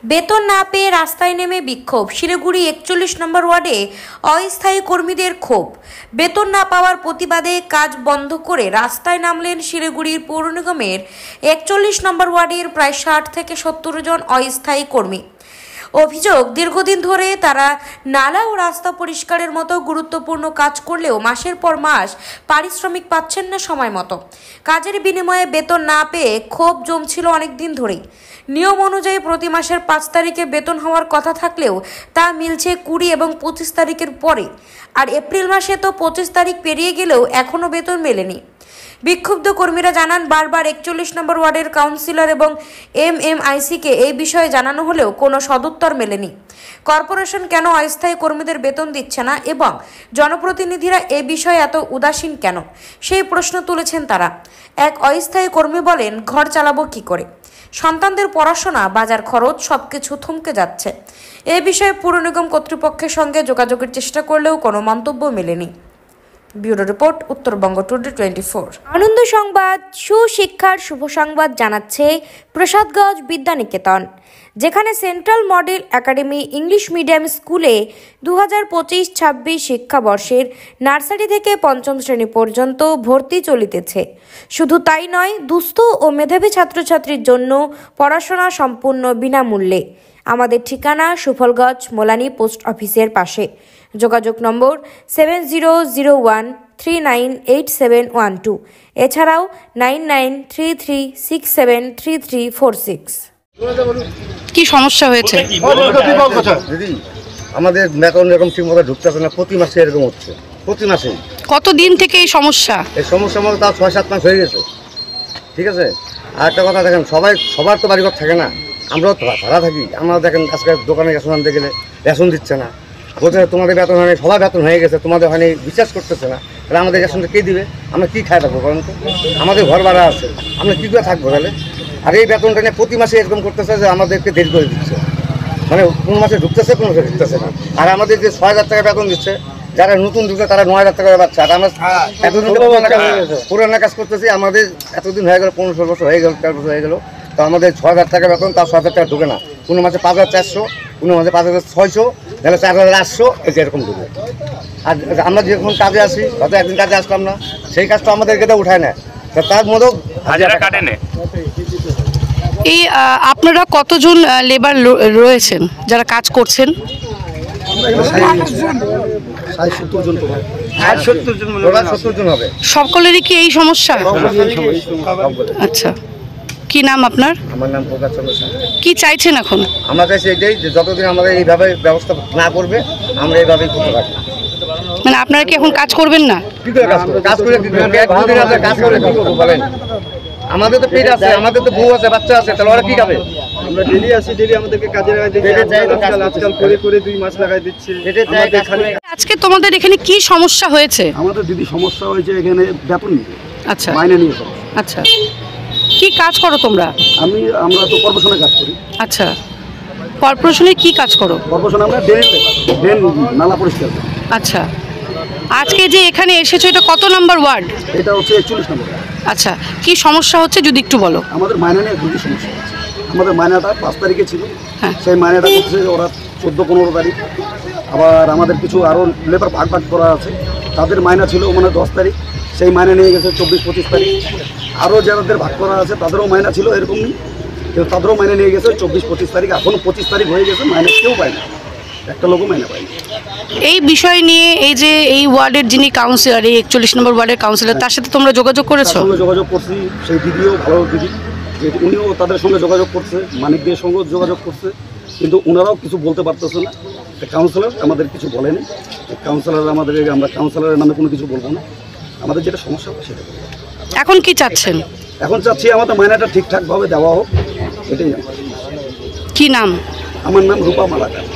বেতন না পেয়ে রাস্তায় নেমে বিক্ষোভ। শিলিগুড়ি 41 নম্বর ওয়ার্ডে অস্থায়ী কর্মীদের ক্ষোভ। বেতন না পাওয়ার প্রতিবাদে কাজ বন্ধ করে রাস্তায় নামলেন শিলিগুড়ির পৌর নিগমের 41 নম্বর ওয়ার্ডের প্রায় 60 থেকে 70 জন অস্থায়ী কর্মী। অভিযোগ, দীর্ঘদিন ধরে তারা নালা ও রাস্তা পরিষ্কারের মতো গুরুত্বপূর্ণ কাজ করলেও মাসের পর মাস পারিশ্রমিক পাচ্ছেন না সময় মতো। কাজের বিনিময়ে বেতন না পেয়ে ক্ষোভ জমছিল অনেক দিন ধরেই। নিয়ম অনুযায়ী প্রতি মাসের 5 তারিখে বেতন হওয়ার কথা থাকলেও তা মিলছে 20 এবং 25 তারিখের পরে। আর এপ্রিল মাসে তো 25 তারিখ পেরিয়ে গেলেও এখনও বেতন মেলেনি। বিক্ষুব্ধ কর্মীরা জানান, বারবার 41 নম্বর ওয়ার্ডের কাউন্সিলর এবং MMIC-কে এই বিষয়ে জানানো হলেও কোনো সদুত্তর মেলেনি। কর্পোরেশন কেন অস্থায়ী কর্মীদের বেতন দিচ্ছে না এবং জনপ্রতিনিধিরা এ বিষয়ে এত উদাসীন কেন, সেই প্রশ্ন তুলেছেন তারা। এক অস্থায়ী কর্মী বলেন, ঘর চালাবো কি করে, সন্তানদের পড়াশোনা, বাজার খরচ সবকিছু থমকে যাচ্ছে। এ বিষয়ে পুর নিগম কর্তৃপক্ষের সঙ্গে যোগাযোগের চেষ্টা করলেও কোনো মন্তব্য মেলেনি। Bureau report, Uttarbanga today 24। আনন্দ সংবাদ, সুশিক্ষার শুভ সংবাদ জানাচ্ছে প্রসাদগঞ্জ বিদ্যানিকেতন, যেখানে central model academy English medium স্কুলে 2025-26 শিক্ষাবর্ষের নার্সারি থেকে 5ম শ্রেণী পর্যন্ত ভর্তি চলিতেছে। শুধু তাই নয়, দুস্থ ও মেধাবী ছাত্রছাত্রীর জন্য পড়াশোনা সম্পূর্ণ বিনামূল্যে। আমাদের ঠিকানা সুফলগঞ্জ মোলানি পোস্ট অফিসের পাশে। যোগাযোগ নম্বর 7001398712, এছাড়াও 9933673346। কি সমস্যা হয়েছে? দিদি, আমাদের বেতন এরকম ঠিক মতো ঢুকতেছে না, প্রতি মাসে এরকম হচ্ছে, প্রতি মাসে। কতদিন থেকে এই সমস্যা? এই সমস্যার মধ্যে তাও 6-7 মাস হয়ে গেছে। ঠিক আছে, আর একটা কথা দেখেন, সবার তো বাড়িঘর থাকে না, আমরাও ভাড়া থাকি। আমরা দেখেন আজকে দোকানে রেশন আনতে গেলে রেশন দিচ্ছে না, বলছে তোমাদের বেতন হয়নি, সবার বেতন হয়ে গেছে, তোমাদের হয়নি, বিশ্বাস করতেছে না। তাহলে আমাদের রেশনটা কে দিবে? আমরা কী খাই থাকবো বলেন তো? আমাদের ঘর ভাড়া আছে, আমরা কী করে থাকবো তাহলে? আর এই বেতনটা নিয়ে প্রতি মাসে এরকম করতেছে যে আমাদেরকে দেরি করে দিচ্ছে, মানে কোনো মাসে ঢুকতেছে, কোনো মাসে ঢুকতেছে না। আর আমাদের যে 6,000 টাকা বেতন দিচ্ছে, যারা নতুন ঢুকছে তারা 9,000 টাকা পাচ্ছে। আর আমরা এতদিন পুরানা কাজ করতেছি, আমাদের এতদিন হয়ে গেল, 15-16 বছর হয়ে গেল, 13 বছর হয়ে গেল, তো আমাদের 6,000 টাকা বেতন, তার 6,000 টাকা ঢুকে না। কোনো মাসে 5,400, কোনো মাসে 5,600, তাহলে 4,800, এই যে এরকম ঢুকে। আর আমরা যখন কাজে আসি, হয়তো একদিন কাজে আসলাম না, সেই কাজটা আমাদেরকে তো উঠায় না, তার মধ্যেও হাজারা কাটে না। এই আপনারা কতজন লেবার রয়েছেন যারা কাজ করছেন? 60-70 জন হবে। সকলেরই কি এই সমস্যা? আচ্ছা, কি নাম আপনার? আমার নাম প্রকাশ চন্দ্র সাহা। কি চাইছেন এখন? আমরা চাইছি এটাই যে যতদিন আমাদের এইভাবে ব্যবস্থা না করবে, আমরা এইভাবেই করতে থাকবো। মানে আপনারা কি এখন কাজ করবেন না? কি করে কাজ করবো? কাজ করে কি করবো? কাজ করে কি করবো বলেন? আমাদের তো পেট আছে, আমাদের তো বউ আছে, বাচ্চা আছে, তাহলে ওরা কি খাবে? আমরা ডেলি আসি, ডেলি আমাদেরকে কাজে লাগাই দিচ্ছে, আজকাল করে 2 মাস লাগাই দিচ্ছে। আজকে তোমাদের এখানে কি সমস্যা হয়েছে? আমাদের দিদি সমস্যা হয়েছে এখানে বেতন নিয়ে। আচ্ছা, মাইনে নিয়ে। আচ্ছা, কি কাজ করো তোমরা? আমরা তো কর্পোরেশনে কাজ করি। আচ্ছা, কর্পোরেশনে কি কাজ করো? কর্পোরেশনে আমরা ড্রেন নালা পরিষ্কার করি। আচ্ছা, আজকে যে এখানে এসেছো, এটা কত নম্বর ওয়ার্ড? এটা হচ্ছে 41 নম্বর। আচ্ছা, কি সমস্যা হচ্ছে যদি একটু বলো। আমাদের মাইনা নিয়ে খুবই সমস্যা হচ্ছে। আমাদের মাইনাটা 5 তারিখে ছিল, সেই মাইনাটা করছে ওরা 14-15 তারিখ। আবার আমাদের কিছু আরও লেবার ভাগ করা আছে, তাদের মাইনা ছিল মানে 10 তারিখ, সেই মাইনা নিয়ে গেছে 24-25 তারিখ। আরও যাদের ভাগ করা আছে তাদেরও মাইনা ছিল এরকমই, কেউ তাদেরও মাইনা নিয়ে গেছে 24-25 তারিখ। এখনও 25 তারিখ হয়ে গেছে, মাইনা কেউ পায় না, একটা লোকও মাইনা পায় না। এই বিষয় নিয়ে এই যে এই ওয়ার্ডের যিনি কাউন্সিলর, এই 41 নম্বর ওয়ার্ডের কাউন্সিলর, তার সাথে তোমরা যোগাযোগ করেছো? যোগাযোগ করছি, সেই দিদিও ভালো দিদি, উনিও তাদের সঙ্গে যোগাযোগ করছে, মানিকদের সঙ্গেও যোগাযোগ করছে, কিন্তু ওনারাও কিছু বলতে পারতেছে না। কাউন্সিলর আমাদের কিছু বলেনি, আমরা কাউন্সিলরের নামে কোনো কিছু বলবো না, আমাদের যেটা সমস্যা হবে সেটা বলবো। এখন কি চাচ্ছেন? এখন চাচ্ছি আমাদের মাইনাটা ঠিকঠাকভাবে দেওয়া হোক, এটাই। কি নাম? আমার নাম রূপা মালাকার।